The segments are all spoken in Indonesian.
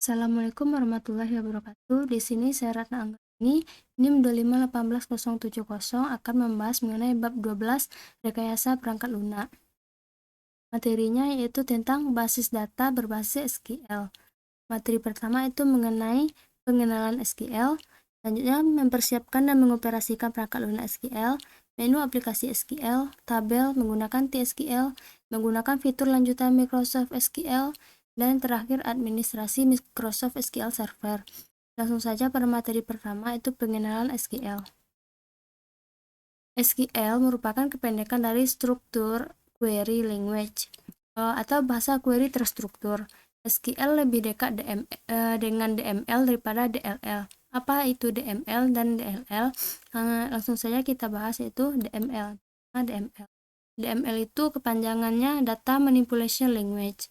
Assalamualaikum warahmatullahi wabarakatuh. Di sini saya Ratna Anggreni, NIM 2518070 akan membahas mengenai bab 12 rekayasa perangkat lunak. Materinya yaitu tentang basis data berbasis SQL. Materi pertama itu mengenai pengenalan SQL, selanjutnya mempersiapkan dan mengoperasikan perangkat lunak SQL, menu aplikasi SQL, tabel menggunakan TSQL, menggunakan fitur lanjutan Microsoft SQL, dan terakhir administrasi Microsoft SQL Server. Langsung saja pada materi pertama itu pengenalan SQL. SQL merupakan kependekan dari struktur query language atau bahasa query terstruktur. SQL lebih dekat dengan DML daripada DLL. Apa itu DML dan DLL? Langsung saja kita bahas yaitu DML. DML itu kepanjangannya Data Manipulation Language,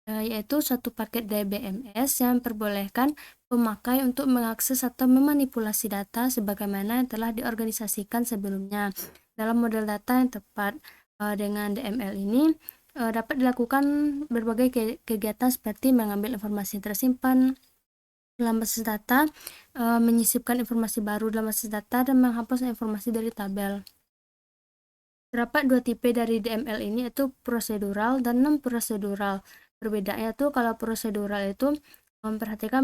yaitu suatu paket DBMS yang memperbolehkan pemakai untuk mengakses atau memanipulasi data sebagaimana yang telah diorganisasikan sebelumnya dalam model data yang tepat. Dengan DML ini dapat dilakukan berbagai kegiatan seperti mengambil informasi tersimpan dalam basis data, menyisipkan informasi baru dalam basis data, dan menghapus informasi dari tabel. Terdapat dua tipe dari DML ini, yaitu prosedural dan non-prosedural. Perbedaannya tuh kalau prosedural itu memperhatikan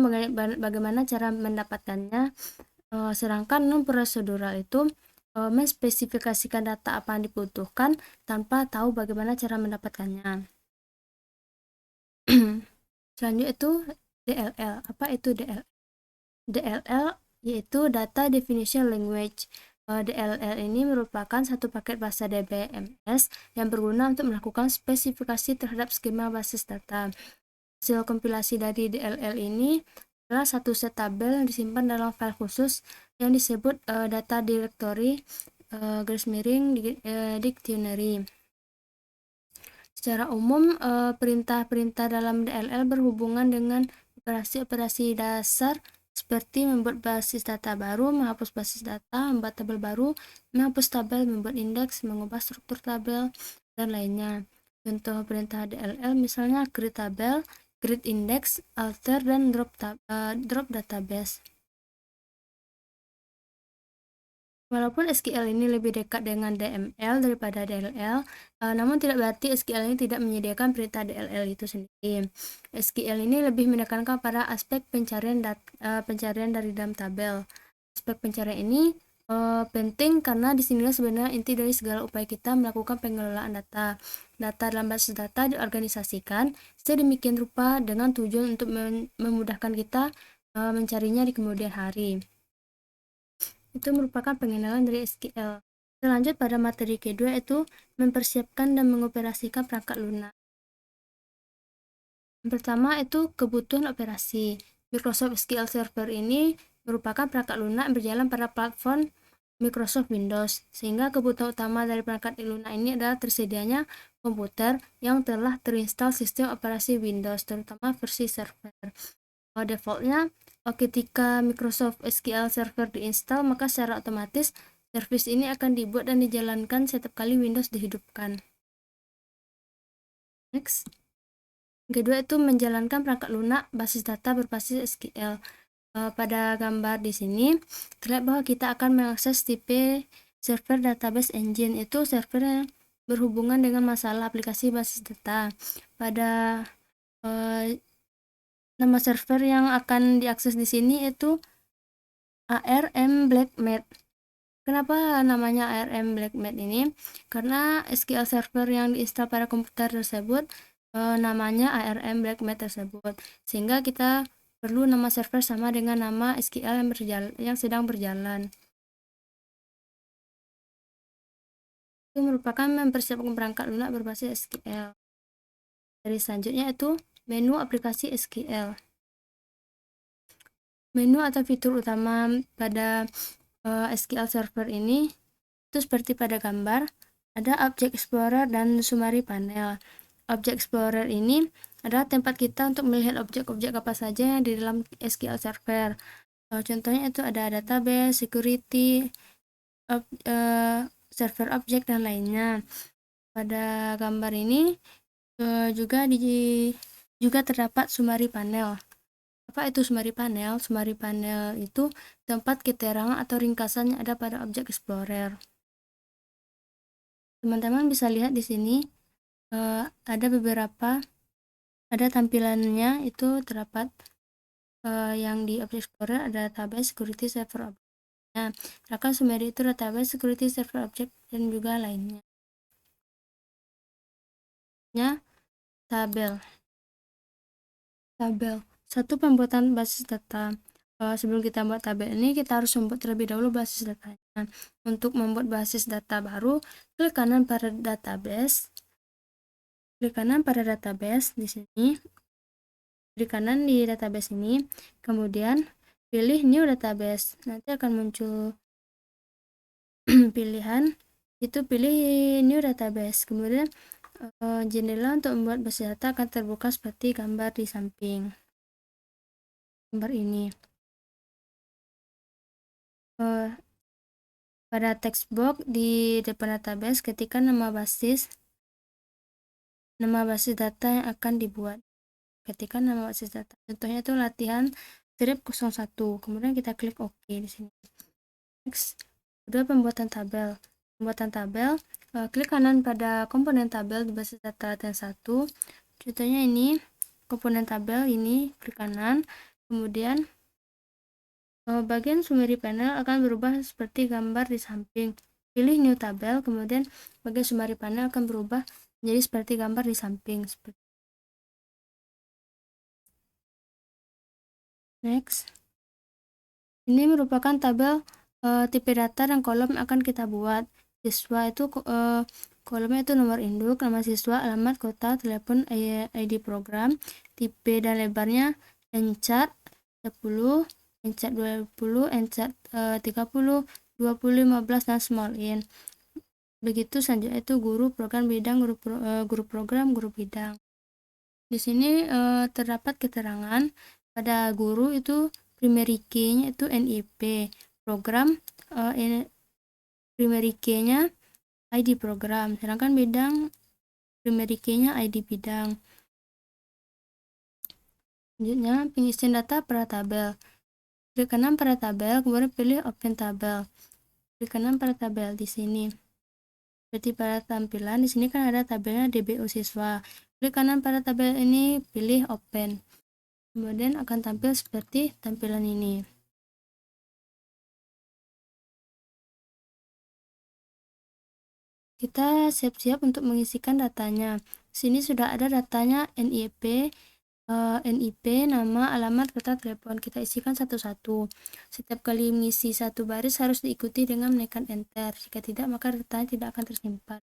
bagaimana cara mendapatkannya, sedangkan non-prosedural itu menspesifikasikan data apa yang dibutuhkan tanpa tahu bagaimana cara mendapatkannya. Selanjutnya itu DLL. Apa itu DLL? DLL yaitu Data Definition Language. DLL ini merupakan satu paket bahasa DBMS yang berguna untuk melakukan spesifikasi terhadap skema basis data. Hasil kompilasi dari DLL ini adalah satu set tabel yang disimpan dalam file khusus yang disebut data directory dictionary. Secara umum, perintah-perintah dalam DLL berhubungan dengan operasi-operasi dasar seperti membuat basis data baru, menghapus basis data, membuat tabel baru, menghapus tabel, membuat indeks, mengubah struktur tabel, dan lainnya. Contoh perintah DLL misalnya create tabel, create index, alter, dan drop database. Walaupun SQL ini lebih dekat dengan DML daripada DLL, namun tidak berarti SQL ini tidak menyediakan perintah DLL itu sendiri. SQL ini lebih menekankan pada aspek pencarian dari dalam tabel. Aspek pencarian ini penting karena disinilah sebenarnya inti dari segala upaya kita melakukan pengelolaan data. Data dalam basis data diorganisasikan sedemikian rupa dengan tujuan untuk memudahkan kita mencarinya di kemudian hari. Itu merupakan pengenalan dari SQL. Lanjut pada materi kedua, yaitu mempersiapkan dan mengoperasikan perangkat lunak. Yang pertama itu kebutuhan operasi. Microsoft SQL Server ini merupakan perangkat lunak yang berjalan pada platform Microsoft Windows, sehingga kebutuhan utama dari perangkat lunak ini adalah tersedianya komputer yang telah terinstall sistem operasi Windows, terutama versi server. Defaultnya ketika Microsoft SQL Server diinstal, maka secara otomatis service ini akan dibuat dan dijalankan setiap kali Windows dihidupkan. Next. Kedua itu menjalankan perangkat lunak basis data berbasis SQL. Pada gambar di sini terlihat bahwa kita akan mengakses tipe server database engine, itu server yang berhubungan dengan masalah aplikasi basis data. Pada nama server yang akan diakses di sini itu ARM Blackmat. Kenapa namanya ARM Blackmat ini? Karena SQL Server yang diinstal pada komputer tersebut namanya ARM Blackmat tersebut, sehingga kita perlu nama server sama dengan nama SQL yang sedang berjalan. Itu merupakan mempersiapkan perangkat lunak berbasis SQL. Dari selanjutnya itu menu aplikasi SQL. Menu atau fitur utama pada SQL Server ini itu seperti pada gambar, ada Object Explorer dan Summary Panel. Object Explorer ini adalah tempat kita untuk melihat objek-objek apa saja yang di dalam SQL Server. Contohnya itu ada database, security, server object, dan lainnya. Pada gambar ini juga terdapat Summary Panel. Apa itu summary panel? Summary panel itu tempat keterangan atau ringkasan yang ada pada objek Explorer. Teman-teman bisa lihat di sini ada beberapa, ada tampilannya itu terdapat yang di Object Explorer ada database, security, server object. Nah, sedangkan summary itu database, security, server object, dan juga lainnya. Tabel. Satu, pembuatan basis data. Sebelum kita buat tabel ini, kita harus membuat terlebih dahulu basis datanya. Untuk membuat basis data baru, klik kanan pada database. Klik kanan pada database di sini. Klik kanan di database ini, kemudian pilih new database. Nanti akan muncul pilihan, itu pilih new database. Kemudian jendela untuk membuat basis data akan terbuka seperti gambar di samping. Gambar ini. Pada text box di depan database, ketikkan nama basis data yang akan dibuat. Ketikkan nama basis data. Contohnya itu latihan strip 01. Kemudian kita klik OK di sini. Next. Kedua, pembuatan tabel. Klik kanan pada komponen tabel di basis data latihan 1. Contohnya ini komponen tabel ini, klik kanan. Kemudian bagian summary panel akan berubah seperti gambar di samping. Pilih new tabel, kemudian bagian summary panel akan berubah menjadi seperti gambar di samping. Next. Ini merupakan tabel tipe data dan kolom yang akan kita buat. Siswa itu kolomnya itu nomor induk, nama siswa, alamat, kota, telepon, ID program, tipe dan lebarnya encat 10, encat 20, encat 30, 20, 15, dan small in. Begitu selanjutnya itu guru, program, bidang, guru program, guru bidang. Di sini terdapat keterangan pada guru itu primary key-nya itu NIP, program primary key-nya ID program, sedangkan bidang primary key-nya ID bidang. Selanjutnya pengisian data pada tabel. Klik kanan pada tabel, kemudian pilih open tabel. Klik kanan pada tabel di sini. Seperti pada tampilan di sini kan ada tabelnya DBO siswa. Klik kanan pada tabel ini, pilih open. Kemudian akan tampil seperti tampilan ini. Kita siap-siap untuk mengisikan datanya. Sini sudah ada datanya NIP, nama, alamat, kota, telepon. Kita isikan satu-satu. Setiap kali mengisi satu baris harus diikuti dengan menekan enter. Jika tidak, maka datanya tidak akan tersimpan.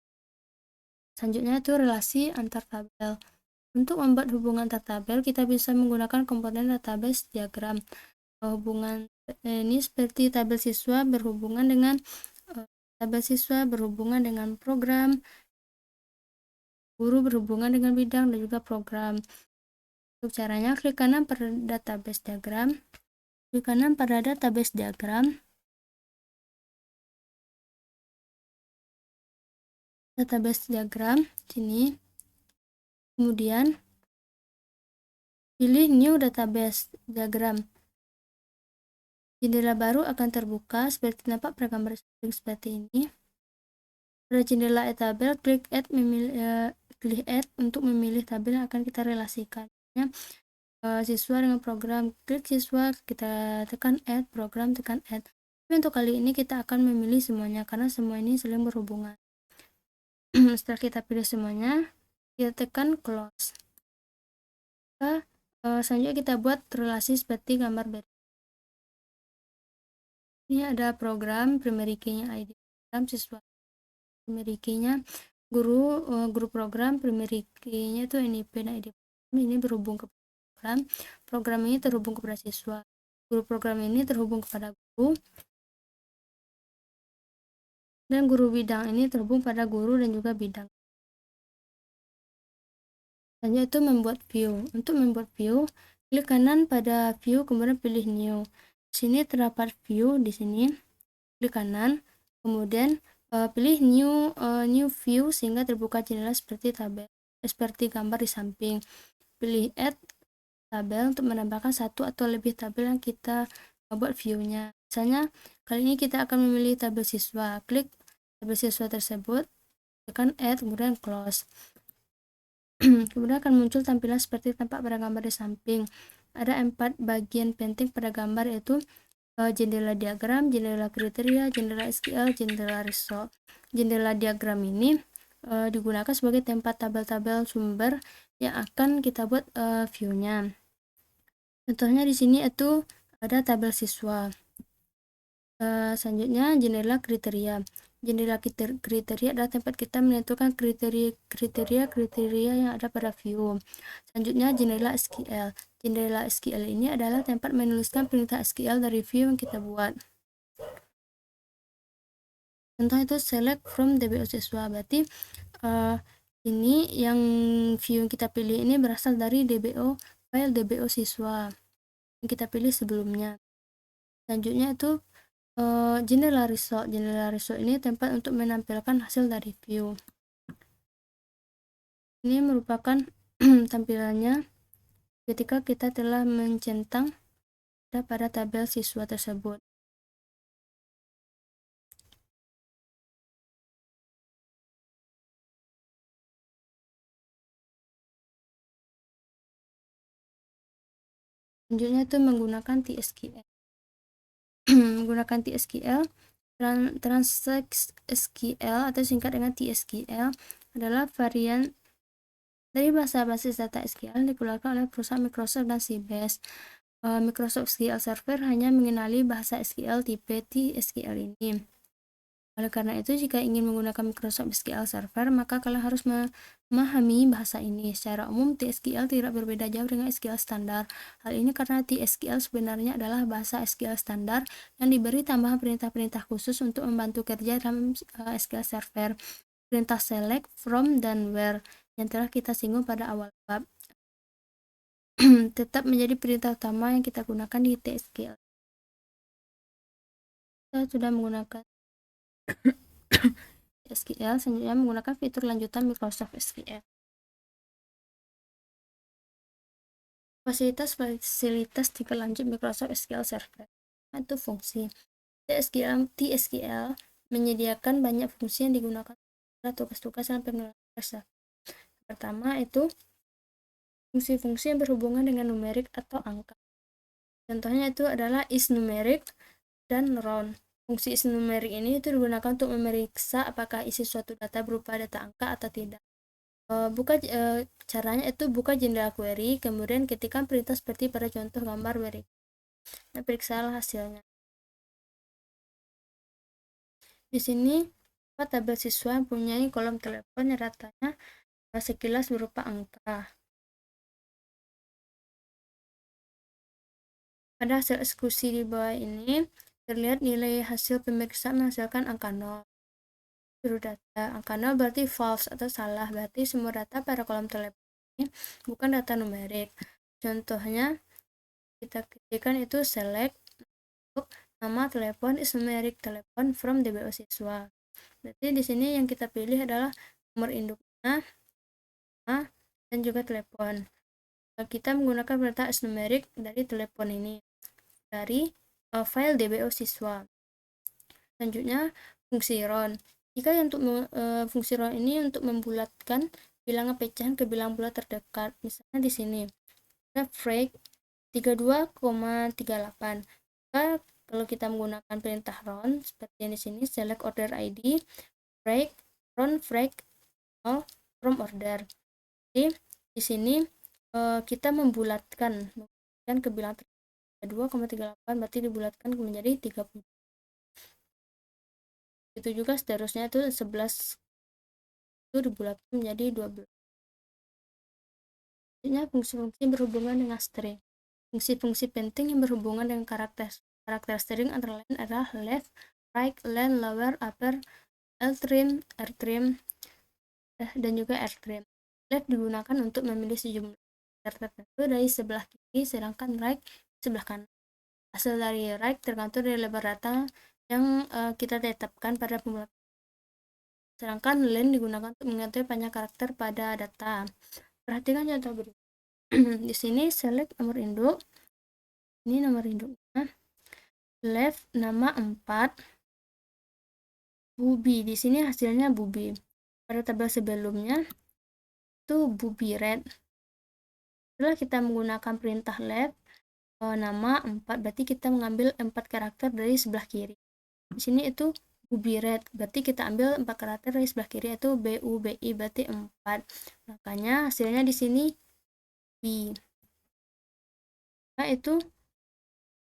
Selanjutnya itu relasi antar tabel. Untuk membuat hubungan antar tabel, kita bisa menggunakan komponen database diagram. Hubungan ini seperti tabel siswa berhubungan dengan program, guru berhubungan dengan bidang, dan juga program. Untuk caranya, klik kanan pada database diagram. Sini. Kemudian pilih new database diagram. Jendela baru akan terbuka seperti nampak pada gambar seperti ini. Pada jendela tabel, klik add untuk memilih tabel yang akan kita relasikan. Siswa dengan program, klik siswa, kita tekan add, program, tekan add. Tapi untuk kali ini kita akan memilih semuanya karena semua ini saling berhubungan. Setelah kita pilih semuanya, kita tekan close. Selanjutnya kita buat relasi seperti gambar berikut. Ini ada program, primary key-nya ID program, siswa primary key-nya guru program, primary key-nya itu NIP dan ID program. Ini berhubung ke program ini terhubung kepada siswa, guru program ini terhubung kepada guru, dan guru bidang ini terhubung pada guru dan juga bidang. Selanjutnya itu membuat view. Untuk membuat view, klik kanan pada view, kemudian pilih new. Di sini terdapat view di sini. Klik kanan, kemudian pilih new view sehingga terbuka jendela seperti tabel, seperti gambar di samping. Pilih add tabel untuk menambahkan satu atau lebih tabel yang kita buat view-nya. Misalnya kali ini kita akan memilih tabel siswa. Klik tabel siswa tersebut, tekan add, kemudian close. Kemudian akan muncul tampilan seperti tampak pada gambar di samping. Ada 4 bagian penting pada gambar, yaitu jendela diagram, jendela kriteria, jendela SQL, jendela result. Jendela diagram ini digunakan sebagai tempat tabel-tabel sumber yang akan kita buat view-nya. Contohnya di sini itu ada tabel siswa. Selanjutnya jendela kriteria. Jendela kriteria adalah tempat kita menentukan kriteria yang ada pada view. Selanjutnya jendela SQL. Jendela SQL ini adalah tempat menuliskan perintah SQL dari view yang kita buat. Contoh itu select from DBO siswa, berarti ini yang view yang kita pilih ini berasal dari DBO, file DBO siswa yang kita pilih sebelumnya. Selanjutnya itu jendela result. Jendela result ini tempat untuk menampilkan hasil dari view. Ini merupakan tampilannya ketika kita telah mencentang pada tabel siswa tersebut. Selanjutnya itu menggunakan TSQL. Menggunakan TSQL, Transact SQL atau singkat dengan TSQL adalah varian dari bahasa basis data SQL yang dikeluarkan oleh perusahaan Microsoft dan Sybase. Microsoft SQL Server hanya mengenali bahasa SQL tipe TSQL ini. Oleh karena itu, jika ingin menggunakan Microsoft SQL Server, maka kalian harus memahami bahasa ini. Secara umum, TSQL tidak berbeda jauh dengan SQL standar. Hal ini karena TSQL sebenarnya adalah bahasa SQL standar yang diberi tambahan perintah-perintah khusus untuk membantu kerja dalam SQL Server. Perintah select, from, dan where yang telah kita singgung pada awal bab tetap menjadi perintah utama yang kita gunakan di TSQL. Kita sudah menggunakan SQL, selanjutnya menggunakan fitur lanjutan Microsoft SQL. Fasilitas tingkat lanjut Microsoft SQL Server, itu fungsi. TSQL menyediakan banyak fungsi yang digunakan pada tugas-tugas dan pengelolaan dasar. Pertama itu fungsi-fungsi yang berhubungan dengan numerik atau angka. Contohnya itu adalah isNumeric dan round. Fungsi isNumeric ini itu digunakan untuk memeriksa apakah isi suatu data berupa data angka atau tidak. Caranya itu buka jendela query, kemudian ketikkan perintah seperti pada contoh gambar berikut. Nah, periksalah hasilnya. Di sini tabel siswa yang mempunyai kolom telepon yang ratanya sekilas berupa angka. Pada hasil eksekusi di bawah ini terlihat nilai hasil pemeriksaan menghasilkan angka 0. Seluruh data angka 0 berarti false atau salah, berarti semua data pada kolom telepon ini bukan data numerik. Contohnya kita ketikkan itu select untuk nama telepon isNumeric telepon from DBO siswa. Berarti di sini yang kita pilih adalah nomor induknya, nama, dan juga telepon. Kita menggunakan perintah isNumeric dari telepon ini dari file DBO siswa. Selanjutnya fungsi round. Jika untuk fungsi round ini untuk membulatkan bilangan pecahan ke bilangan bulat terdekat. Misalnya di sini ada break 32,38. Maka kalau kita menggunakan perintah round seperti yang di sini, select order ID, break, round break, all from order. Jadi di sini kita membulatkan ke bilangan 32,38, berarti dibulatkan menjadi 30. Itu juga seterusnya itu 11 itu dibulatkan menjadi 12. Selanjutnya fungsi-fungsi berhubungan dengan string. Fungsi-fungsi penting yang berhubungan dengan karakter string antara lain adalah left, right, len, lower, upper, ltrim, rtrim, dan juga rtrim. Left digunakan untuk memilih sejumlah tertentu dari sebelah kiri, sedangkan right sebelah kanan. Hasil dari right tergantung dari lebar data yang kita tetapkan pada pemula. Sedangkan len digunakan untuk mengetahui banyak karakter pada data. Perhatikan contoh berikut. Di sini select nomor induk, ini nomor induknya, left nama 4, Bubi. Di sini hasilnya Bubi. Pada tabel sebelumnya itu Bubi red. Setelah kita menggunakan perintah left nama 4, berarti kita mengambil 4 karakter dari sebelah kiri. Di sini itu Bubi red, berarti kita ambil 4 karakter dari sebelah kiri, itu BUBI, berarti 4. Makanya hasilnya di sini B. Nah, itu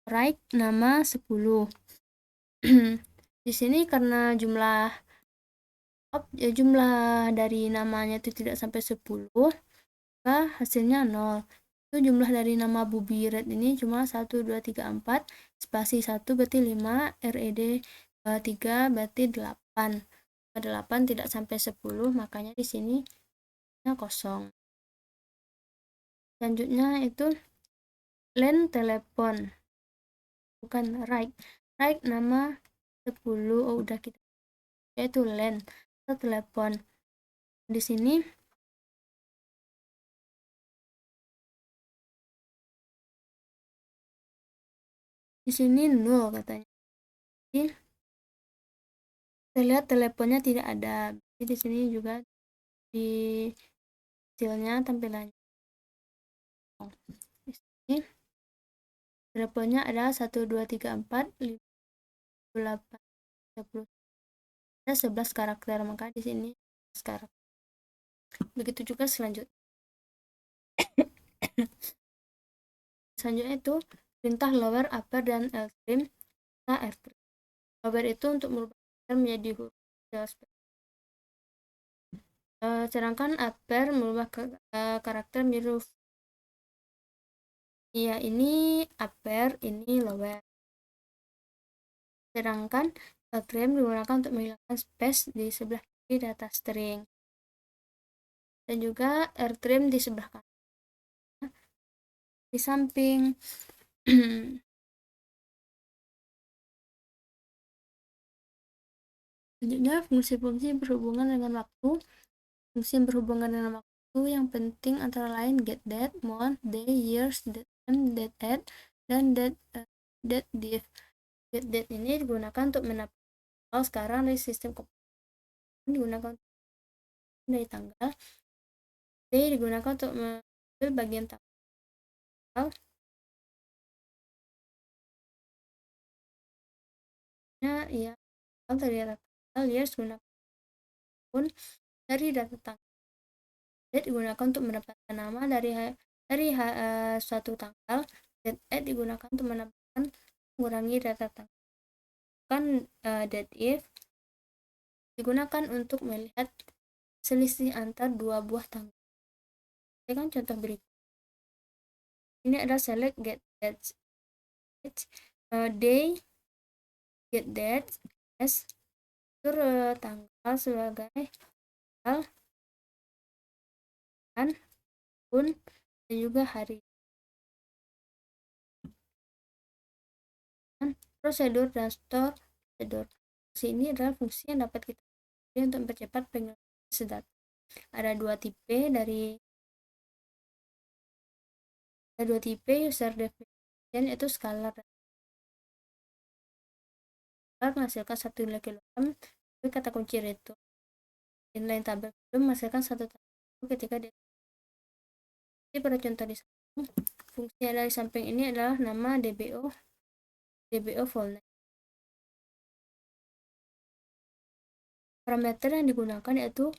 right nama 10. Di sini karena jumlah dari namanya itu tidak sampai 10, maka hasilnya 0. Itu jumlah dari nama Bubi red ini cuma 1, 2, 3, 4, spasi 1 berarti 5, RED 3 berarti 8. 8 tidak sampai 10, makanya di sini kosong. Selanjutnya itu line telepon, bukan right. Right nama 10, oh udah kita, yaitu line atau telepon. Di sini nol katanya. Jadi kita lihat teleponnya tidak ada. Jadi di sini juga di hasilnya tampilannya. Di sini teleponnya ada 1, 2, 3, 4, 5, 8, 30. Ada 11 karakter, maka di sini 11 karakter. Begitu juga selanjutnya. Selanjutnya itu perintah lower, upper, dan L-trim serta R-trim. Lower itu untuk merubah karakter menjadi huruf, sedangkan upper merubah karakter menjadi huruf. Iya, ini upper, ini lower. Sedangkan L-trim digunakan untuk menghilangkan space di sebelah kiri data string. Dan juga R-trim di sebelah kanan, di samping. Selanjutnya fungsi-fungsi berhubungan dengan waktu. Fungsi yang berhubungan dengan waktu yang penting antara lain get date, month, day, years, date time, date at, dan date div. Get date ini digunakan untuk menapal sekarang dari sistem komputer, digunakan dari tanggal. Day digunakan untuk mengambil bagian tanggal. Ya, dari data tanggal. Years digunakan pun dari data tanggal. Date digunakan untuk mendapatkan nama dari suatu tanggal. Date at digunakan untuk mengurangi data tanggal. Kan date if digunakan untuk melihat selisih antar dua buah tanggal. Ini kan contoh berikut. Ini ada select get dates, day, get dates, as tanggal sebagai tanggal, bulan, tahun, dan juga hari. Prosedur dan store prosedur. Fungsi ini adalah fungsi yang dapat kita pakai untuk mempercepat pengelolaan data. Ada dua tipe user definition, yaitu scalar dan scalar menghasilkan satu nilai kilogram tapi kata kunci return. Inline tabel menghasilkan satu tabel ketika dia. Jadi pada contoh di samping, fungsi yang ada di samping ini adalah nama DBO full name. Parameter yang digunakan yaitu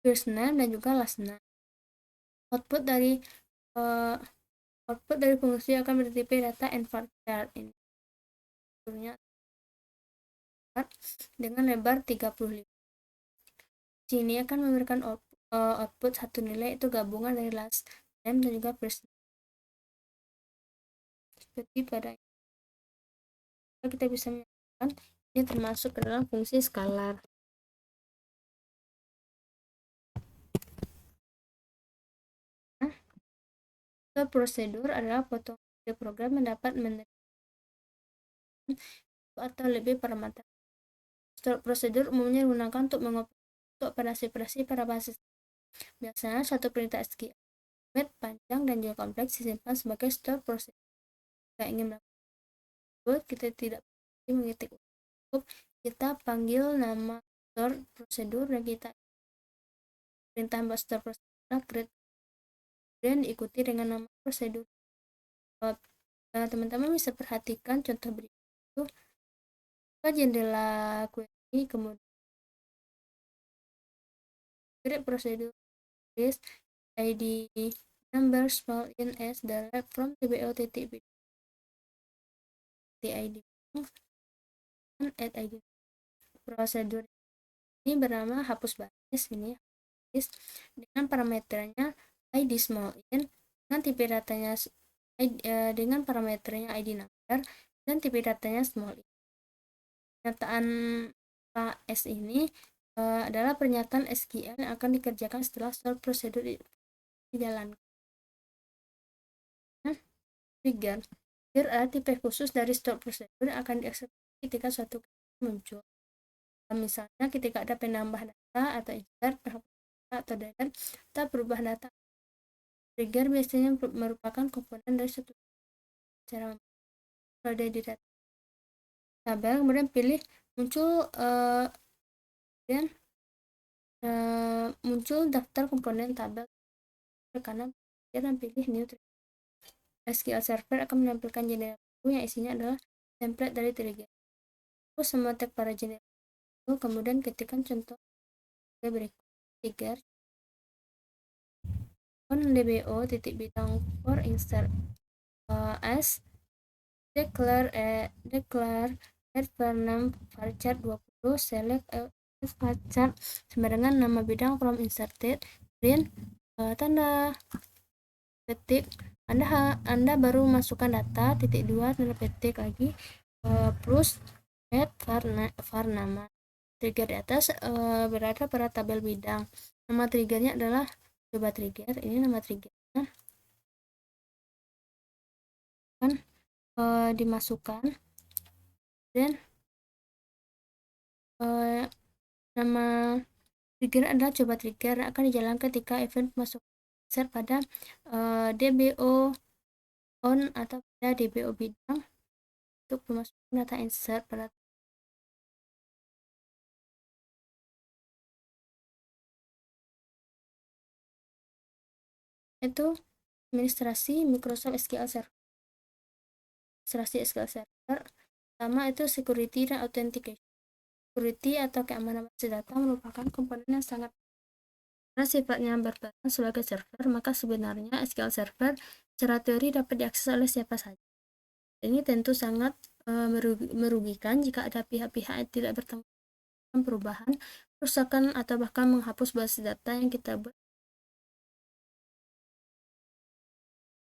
first name dan juga last name. Output dari fungsi akan bertipe data envar chart ini. Dengan lebar 35. Sini akan memberikan output satu nilai, itu gabungan dari last name dan juga first name. Seperti pada kita bisa menyatakan ini termasuk ke dalam fungsi skalar. Prosedur adalah potongan program yang dapat menerima atau lebih parameter. Prosedur umumnya digunakan untuk operasi-operasi pada basis Biasanya suatu perintah SQL panjang dan juga kompleks disimpan sebagai store procedure. Jika ingin melakukan kita tidak perlu mengetik cukup kita panggil nama store prosedur dan kita perintah store prosedur create dan diikuti dengan nama prosedur. Teman-teman bisa perhatikan contoh berikut itu. Buka jendela query, kemudian create prosedur list id number small in s direct from tbo titik id dan add id. Prosedur ini bernama hapus baris ini dengan parameternya id small in dengan tipe datanya dengan parameternya id number dan tipe datanya small in. Pernyataan S ini adalah pernyataan SQL yang akan dikerjakan setelah store prosedur dijalankan. Trigger adalah tipe khusus dari store prosedur yang akan dieksekusi ketika suatu muncul. Misalnya ketika ada penambah data atau insert, penghapus data atau delete atau berubah data. Trigger biasanya merupakan komponen dari suatu cara memperoleh di data tabel, kemudian pilih muncul dan muncul daftar komponen tabel ke kanan dan pilih new trigger. SQL Server akan menampilkan jendela baru yang isinya adalah template dari trigger. Semua tag para jendela itu, kemudian ketikkan contoh berikut. Trigger on dbo titik bidang for insert as declare varnam varchar 20 select varchar sembarangan nama bidang from inserted print tanda petik Anda baru masukkan data titik 2 tanda petik lagi plus add var nama. Trigger di atas berada pada tabel bidang. Nama triggernya adalah coba trigger. Ini nama triggernya kan dimasukkan dan nama trigger adalah coba trigger akan dijalankan ketika event masuk insert pada dbo on atau pada dbo bidang untuk memasukkan data insert pada itu administrasi Microsoft SQL Server. Administrasi SQL Server pertama itu security dan authentication. Security atau keamanan basis data merupakan komponen yang sangat karena sifatnya berperan sebagai server, maka sebenarnya SQL Server secara teori dapat diakses oleh siapa saja. Ini tentu sangat merugikan jika ada pihak-pihak yang tidak bertanggung jawab perubahan, kerusakan, atau bahkan menghapus basis data yang kita buat.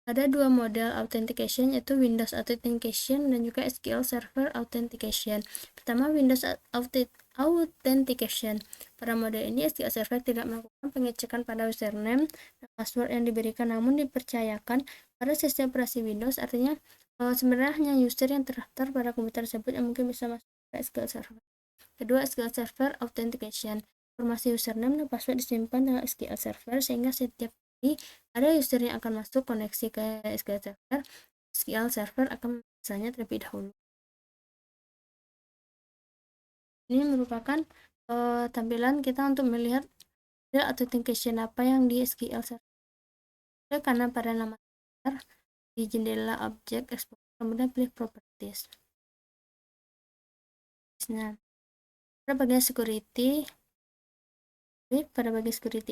Ada dua model authentication, yaitu Windows Authentication dan juga SQL Server Authentication. Pertama, Windows Authentication. Pada model ini, SQL Server tidak melakukan pengecekan pada username dan password yang diberikan, namun dipercayakan pada sistem operasi Windows. Artinya, sebenarnya hanya user yang terdaftar pada komputer tersebut yang mungkin bisa masuk ke SQL Server. Kedua, SQL Server Authentication. Informasi username dan password disimpan dalam SQL Server sehingga setiap ada user yang akan masuk koneksi ke SQL Server akan memeriksanya terlebih dahulu. Ini merupakan tampilan kita untuk melihat authentication apa yang di SQL Server. Karena pada nama server di jendela objek explorer, kemudian pilih properties. Nah, pada bagian security,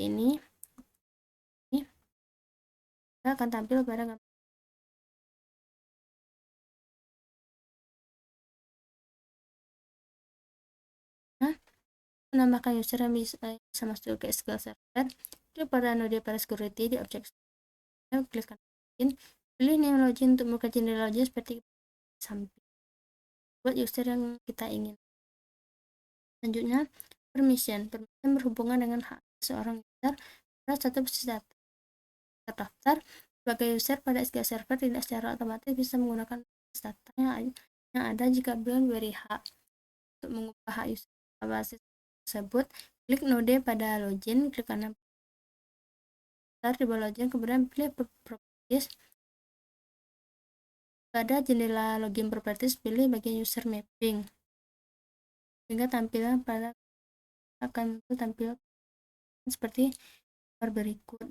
ini akan tampil pada gambar. Menambahkan user yang bisa masuk ke SQL Server. Klik pada node pada security di objek. Klik login. Pilih new login untuk membuka jendela login seperti samping. Buat user yang kita ingin. Selanjutnya, permission berhubungan dengan hak seorang user pada satu basis data. Terdaftar sebagai user pada SQL Server tidak secara otomatis bisa menggunakan basis data yang ada jika belum diberi hak. Untuk mengubah hak user basis tersebut, klik node pada login, klik kanan di bawah login, kemudian pilih properties. Pada jendela login properties, pilih bagian user mapping sehingga tampilan pada akan tampil seperti berikut.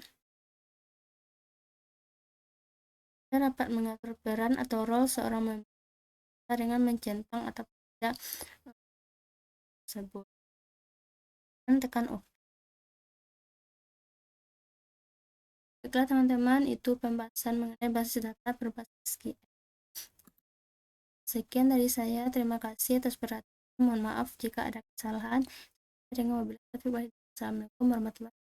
Kita dapat mengatur peran atau role seorang member dengan mencentang atau tidak tersebut, dan tekan OK. Baiklah teman-teman, itu pembahasan mengenai basis data berbasis SQL. Sekian dari saya, terima kasih atas perhatian. Mohon maaf jika ada kesalahan. Dengan wabillahi taufiq wal hidayah. Assalamualaikum warahmatullahi wabarakatuh.